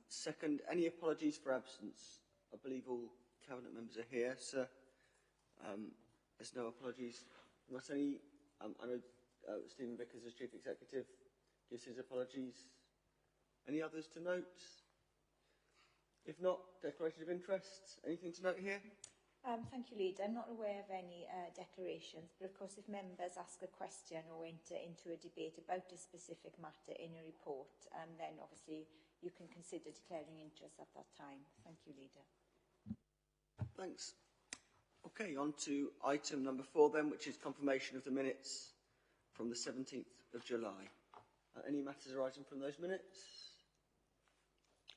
Second, any apologies for absence? I believe all Cabinet members are here, sir. There's no apologies. Not any. I know Stephen Vickers, as Chief Executive, gives his apologies. Any others to note? If not, declaration of interest. Anything to note here? Thank you, Leader. I'm not aware of any declarations, but of course if members ask a question or enter into a debate about a specific matter in a report, then obviously you can consider declaring interest at that time. Thank you, Leader. Thanks. Okay, on to item number 4 then, which is confirmation of the minutes from the 17th of July. Any matters arising from those minutes?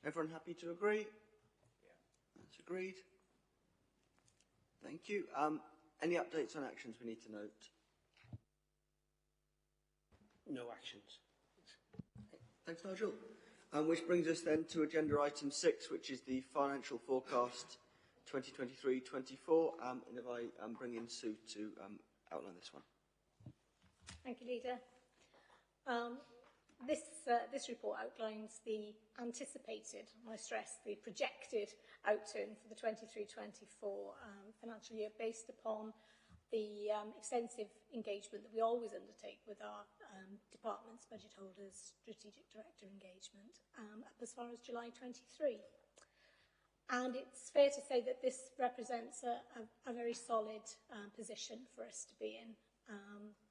Everyone happy to agree? Yeah. That's agreed. Thank you. Any updates on actions we need to note? No actions. Thanks, Nigel. Which brings us then to agenda item 6, which is the financial forecast 2023-24. And if I bring in Sue to outline this one. Thank you, Leader. This report outlines the anticipated, I stress, the projected outturn for the 23-24 financial year based upon the extensive engagement that we always undertake with our departments, budget holders, strategic director engagement, up as far as July 23. And it's fair to say that this represents a very solid position for us to be in.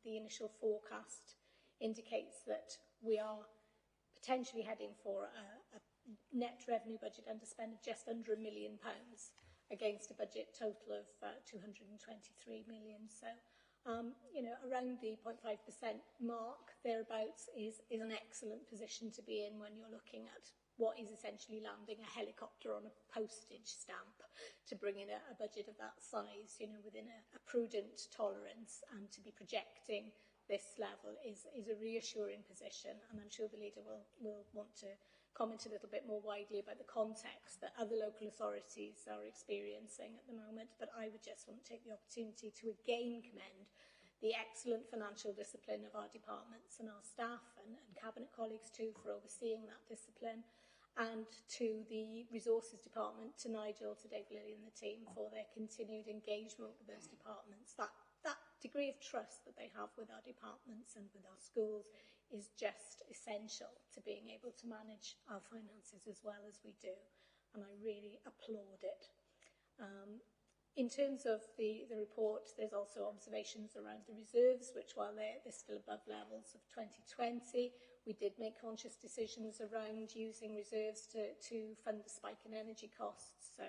The initial forecast indicates that we are potentially heading for a net revenue budget underspend of just under £1 million against a budget total of 223 million. So, you know, around the 0.5% mark, thereabouts, is an excellent position to be in when you're looking at what is essentially landing a helicopter on a postage stamp to bring in a budget of that size, you know, within a prudent tolerance, and to be projecting this level is a reassuring position. And I'm sure the Leader will want to comment a little bit more widely about the context that other local authorities are experiencing at the moment. But I would just want to take the opportunity to again commend the excellent financial discipline of our departments and our staff and Cabinet colleagues too for overseeing that discipline, and to the Resources Department, to Nigel, to Dave Lilly and the team for their continued engagement with those departments. That degree of trust that they have with our departments and with our schools is just essential to being able to manage our finances as well as we do, and I really applaud it. In terms of the report, there's also observations around the reserves, which, while they're still above levels of 2020, we did make conscious decisions around using reserves to fund the spike in energy costs. So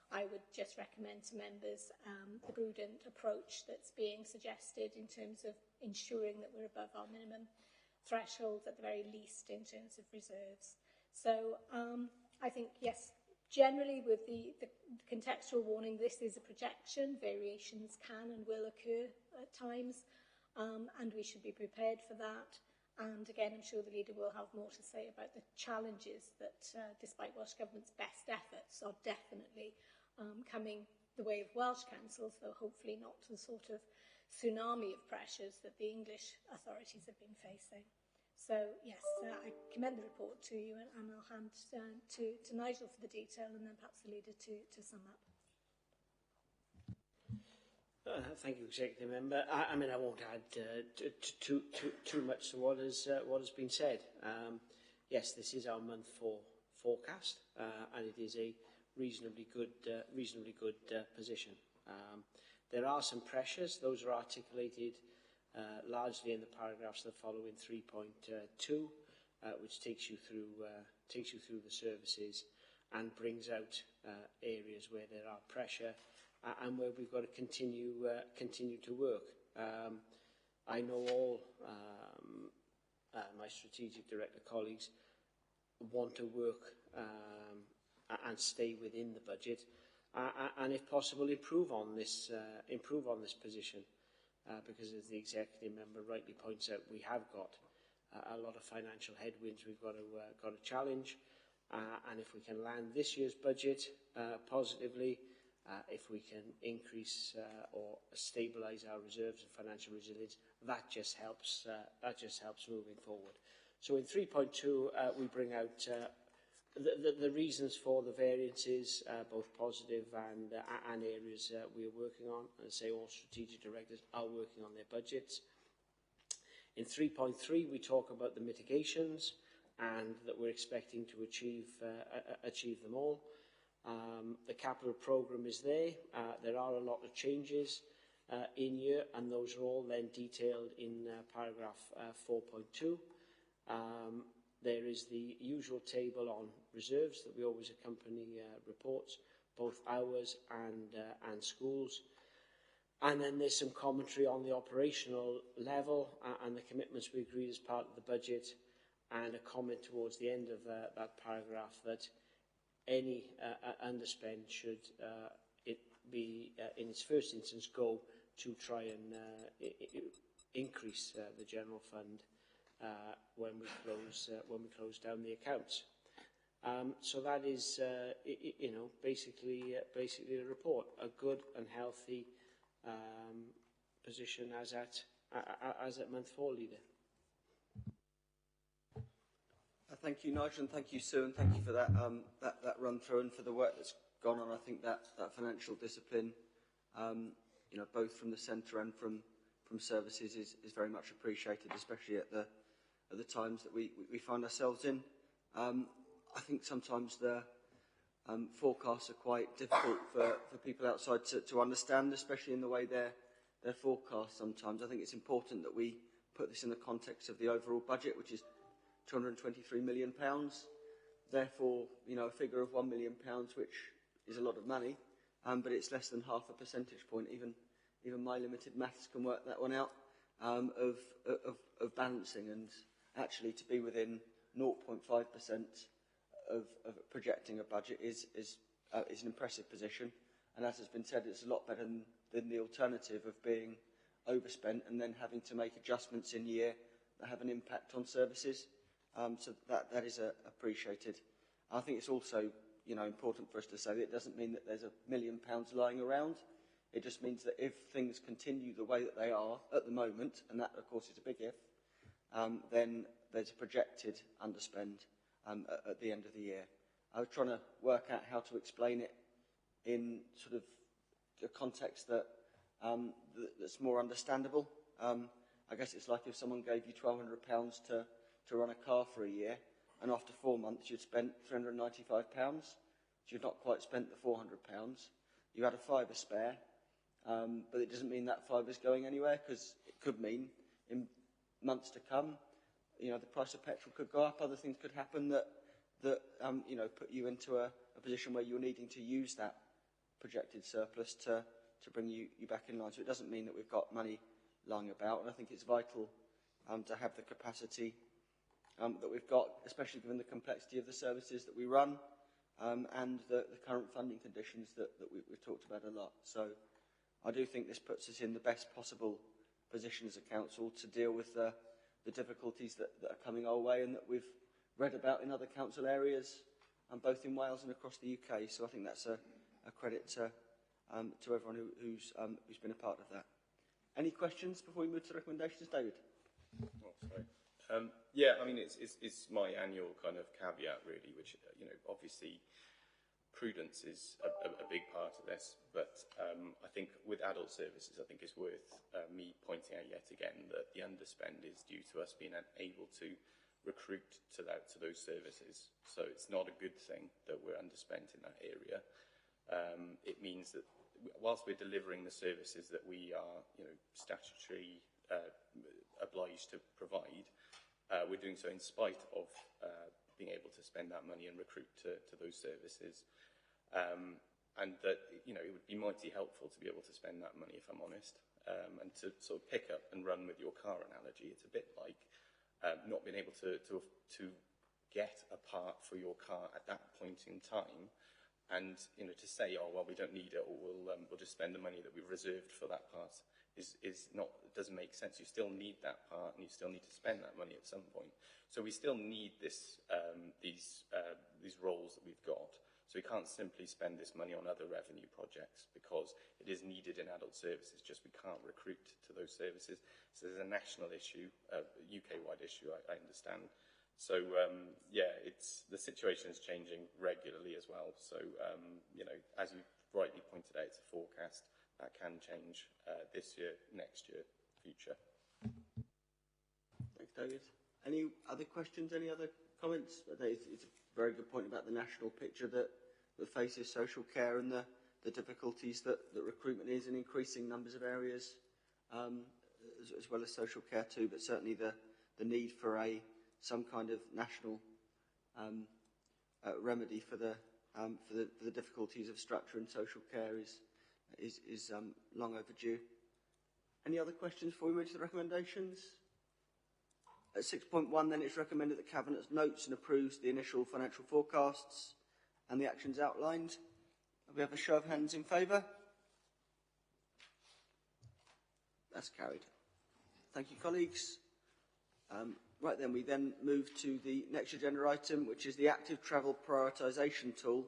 I would just recommend to members the prudent approach that's being suggested in terms of ensuring that we're above our minimum thresholds at the very least in terms of reserves. So I think, yes, generally with the contextual warning, this is a projection. Variations can and will occur at times, and we should be prepared for that. And again, I'm sure the Leader will have more to say about the challenges that, despite Welsh Government's best efforts, are definitely coming the way of Welsh councils, though hopefully not to the sort of tsunami of pressures that the English authorities have been facing. So, yes, I commend the report to you, and I'll hand to Nigel for the detail, and then perhaps the Leader to sum up. Thank you, Executive Member. I mean, I won't add too much to what has been said. Yes, this is our month 4 forecast, and it is a reasonably good position. There are some pressures; those are articulated largely in the paragraphs that follow in 3.2, which takes you through the services and brings out areas where there are pressure and where we've got to continue to work. I know all my strategic director colleagues want to work and stay within the budget, and if possible improve on this position, because as the executive member rightly points out, we have got a lot of financial headwinds we've got to challenge, and if we can land this year's budget positively, if we can increase or stabilise our reserves and financial resilience, that just helps moving forward. So in 3.2 we bring out The reasons for the variances, both positive and areas we are working on. As I say, all strategic directors are working on their budgets. In 3.3, we talk about the mitigations and that we're expecting to achieve them all. The capital programme is there. There are a lot of changes in here, and those are all then detailed in paragraph 4.2. There is the usual table on reserves that we always accompany reports, both ours and schools. And then there's some commentary on the operational level and the commitments we agreed as part of the budget, and a comment towards the end of that paragraph that any underspend should it be, in its first instance, go to try and increase the general fund when we close down the accounts. So that is, basically the report. A good and healthy position as at month 4, Leader. Thank you, Nigel, and thank you, Sue, and thank you for that that run through and for the work that's gone on. I think that financial discipline, both from the centre and from services, is very much appreciated, especially at the times that we find ourselves in. I think sometimes the forecasts are quite difficult for people outside to understand, especially in the way they're forecast sometimes. I think it's important that we put this in the context of the overall budget, which is £223 million. Therefore, a figure of £1 million, which is a lot of money, but it's less than half a percentage point. Even my limited maths can work that one out, of balancing, and actually to be within 0.5% of projecting a budget is an impressive position. And as has been said, it's a lot better than the alternative of being overspent and then having to make adjustments in year that have an impact on services. So that is appreciated. I think it's also important for us to say that it doesn't mean that there's £1 million lying around. It just means that if things continue the way that they are at the moment, and that of course is a big if, then there's a projected underspend at the end of the year. I was trying to work out how to explain it in sort of a context that's more understandable. I guess it's like if someone gave you £1,200 to run a car for a year, and after 4 months you'd spent £395. So you've not quite spent the £400. You had a fiver spare, but it doesn't mean that fiver's going anywhere, because it could mean in months to come, the price of petrol could go up, other things could happen that put you into a position where you're needing to use that projected surplus to bring you back in line. So it doesn't mean that we've got money lying about, and I think it's vital to have the capacity that we've got, especially given the complexity of the services that we run and the current funding conditions that we've talked about a lot. So I do think this puts us in the best possible position as a council to deal with the difficulties that are coming our way and that we've read about in other council areas, both in Wales and across the UK. So I think that's a credit to everyone who's been a part of that. Any questions before we move to the recommendations, David? Oh, sorry. Yeah, I mean, it's my annual kind of caveat, really, which, obviously prudence is a big part of this, but I think with adult services, I think it's worth me pointing out yet again that the underspend is due to us being unable to recruit to those services. So it's not a good thing that we're underspent in that area. It means that whilst we're delivering the services that we are, statutory obliged to provide, we're doing so in spite of being able to spend that money and recruit to those services. And that, it would be mighty helpful to be able to spend that money, if I'm honest, and to sort of pick up and run with your car analogy. It's a bit like not being able to get a part for your car at that point in time, and to say, oh well, we don't need it, or we'll just spend the money that we've reserved for that part is not, it doesn't make sense. You still need that part, and you still need to spend that money at some point. So we still need this these roles that we've got. So we can't simply spend this money on other revenue projects because it is needed in adult services, just we can't recruit to those services. So there's a national issue, a UK-wide issue, I understand, So, yeah, the situation is changing regularly as well. So, you know, as you rightly pointed out, it's a forecast that can change this year, next year, future. Thanks, David. Any other questions? Any other comments? It's a very good point about the national picture that faces social care and the difficulties that recruitment is in increasing numbers of areas, as well as social care too. But certainly the need for some kind of national remedy for the difficulties of structure and social care is long overdue. Any other questions before we move to the recommendations? At 6.1, then, it's recommended that Cabinet notes and approves the initial financial forecasts and the actions outlined. We have a show of hands in favour. That's carried. Thank you, colleagues. Right then, we then move to the next agenda item, which is the Active Travel Prioritisation Tool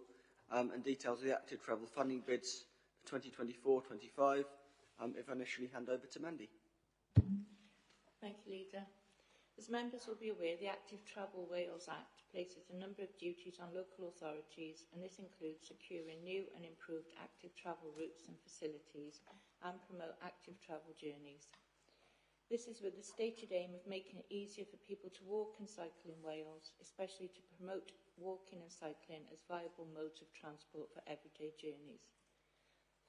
and details of the Active Travel funding bids for 2024-25. If I initially hand over to Mandy. Thank you, Leader. As members will be aware, the Active Travel Wales Act places a number of duties on local authorities, and this includes securing new and improved active travel routes and facilities and promote active travel journeys. This is with the stated aim of making it easier for people to walk and cycle in Wales, especially to promote walking and cycling as viable modes of transport for everyday journeys.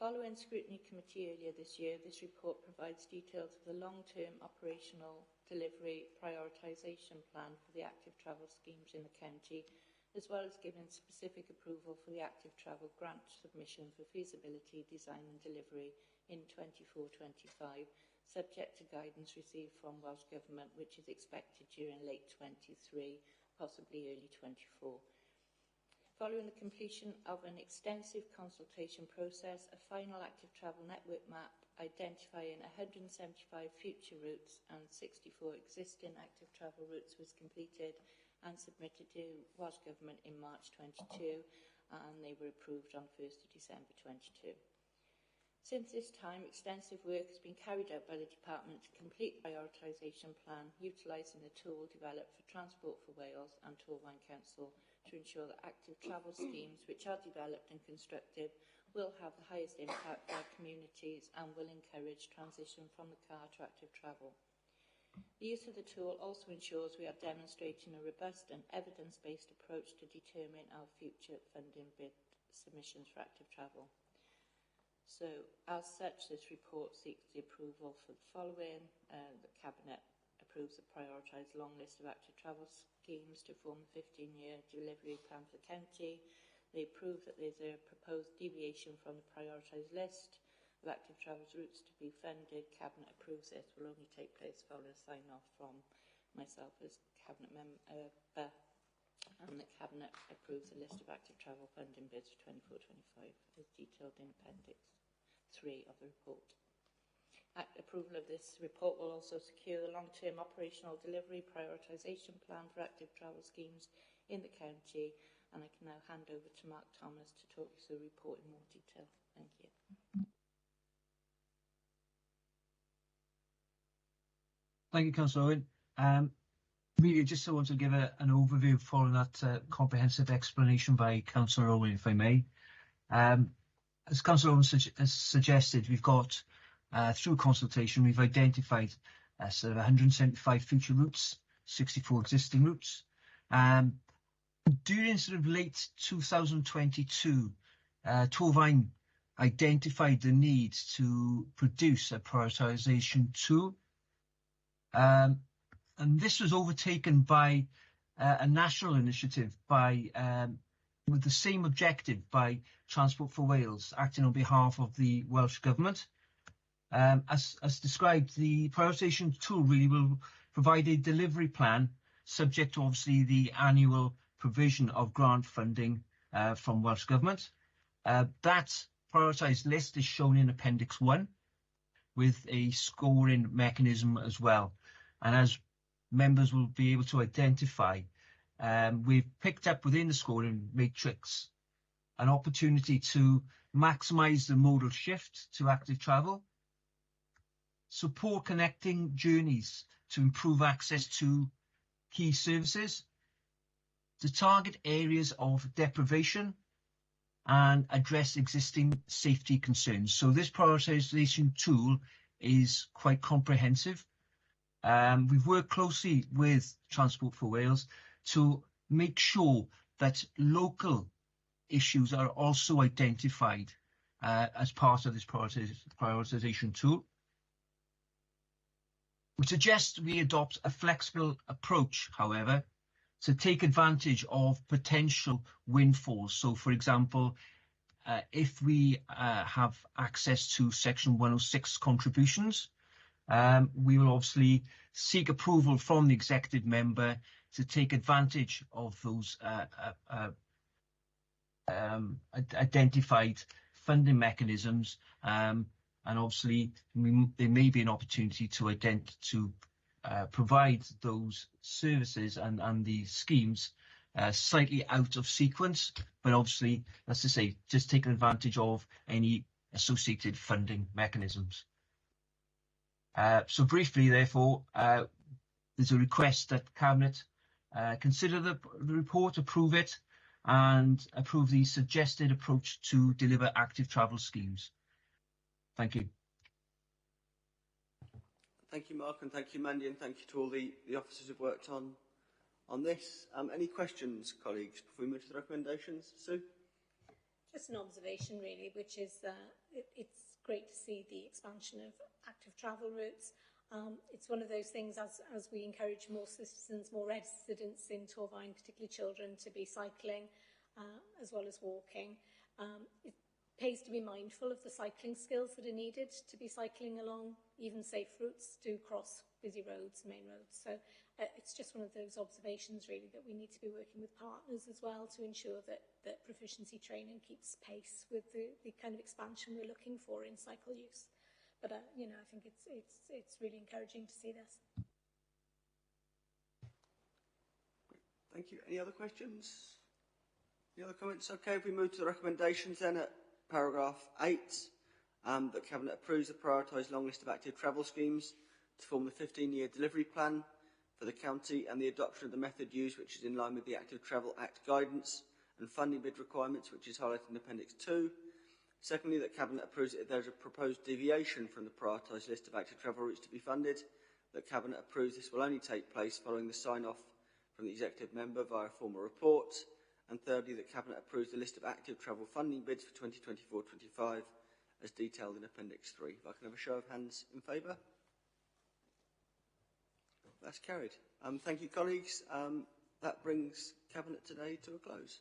Following scrutiny committee earlier this year, this report provides details of the long-term operational delivery prioritisation plan for the active travel schemes in the county, as well as giving specific approval for the active travel grant submission for feasibility, design and delivery in 24-25, subject to guidance received from Welsh Government, which is expected during late 23, possibly early 24. Following the completion of an extensive consultation process, a final active travel network map identifying 175 future routes and 64 existing active travel routes was completed and submitted to Welsh Government in March 22, and they were approved on 1st of December 22. Since this time, extensive work has been carried out by the Department to complete the prioritisation plan, utilising the tool developed for Transport for Wales and Torfaen Council to ensure that active travel schemes which are developed and constructed will have the highest impact for our communities and will encourage transition from the car to active travel. The use of the tool also ensures we are demonstrating a robust and evidence-based approach to determine our future funding bid submissions for active travel. So, as such, this report seeks the approval for the following. The Cabinet approves a prioritised long list of active travel schemes to form a 15-year delivery plan for the county. They approve that there's a proposed deviation from the prioritised list of active travel routes to be funded. Cabinet approves this. Will only take place following a sign-off from myself as Cabinet member, and the Cabinet approves the list of active travel funding bids for 24-25 as detailed in Appendix 3 of the report. Approval of this report will also secure the long-term operational delivery prioritisation plan for active travel schemes in the county, and I can now hand over to Mark Thomas to talk you through the report in more detail. Thank you. Thank you, Councillor Owen. Really, just I want to give an overview following that comprehensive explanation by Councillor Owen, if I may. As Councillor Owen has suggested, we've got, through consultation, we've identified sort of 175 future routes, 64 existing routes. During sort of late 2022, Torfaen identified the need to produce a prioritisation tool. And this was overtaken by a national initiative with the same objective by Transport for Wales, acting on behalf of the Welsh Government. As described, the prioritisation tool really will provide a delivery plan subject to obviously the annual provision of grant funding from Welsh Government. That prioritised list is shown in Appendix 1 with a scoring mechanism as well. And as members will be able to identify, we've picked up within the scoring matrix an opportunity to maximise the modal shift to active travel, support connecting journeys to improve access to key services, to target areas of deprivation and address existing safety concerns. So this prioritisation tool is quite comprehensive. We've worked closely with Transport for Wales to make sure that local issues are also identified as part of this prioritisation tool. We suggest we adopt a flexible approach, however, to take advantage of potential windfalls. So, for example, if we have access to Section 106 contributions, we will obviously seek approval from the executive member to take advantage of those identified funding mechanisms, and obviously there may be an opportunity to provide those services and the schemes slightly out of sequence, but obviously, as I say, just taking advantage of any associated funding mechanisms. So briefly, therefore, there's a request that Cabinet consider the report, approve it, and approve the suggested approach to deliver active travel schemes. Thank you. Thank you, Mark, and thank you, Mandy, and thank you to all the officers who've worked on this. Any questions, colleagues, before we move to the recommendations? Sue? Just an observation, really, which is it's great to see the expansion of active travel routes. It's one of those things, as we encourage more citizens, more residents in Torfaen, particularly children, to be cycling as well as walking. It pays to be mindful of the cycling skills that are needed to be cycling along even safe routes to cross busy roads, main roads. So it's just one of those observations, really, that we need to be working with partners as well to ensure that proficiency training keeps pace with the kind of expansion we're looking for in cycle use. But you know, I think it's really encouraging to see this. Thank you. Any other questions? Any other comments? Okay, if we move to the recommendations then at paragraph 8, that Cabinet approves the prioritised long list of active travel schemes to form the 15-year delivery plan for the county and the adoption of the method used, which is in line with the Active Travel Act guidance and funding bid requirements, which is highlighted in Appendix 2. Secondly, that Cabinet approves it if there is a proposed deviation from the prioritised list of active travel routes to be funded, that Cabinet approves this will only take place following the sign-off from the executive member via a formal report. And thirdly, that Cabinet approves the list of active travel funding bids for 2024-25 as detailed in Appendix 3. If I can have a show of hands in favour. That's carried. Thank you, colleagues. That brings Cabinet today to a close.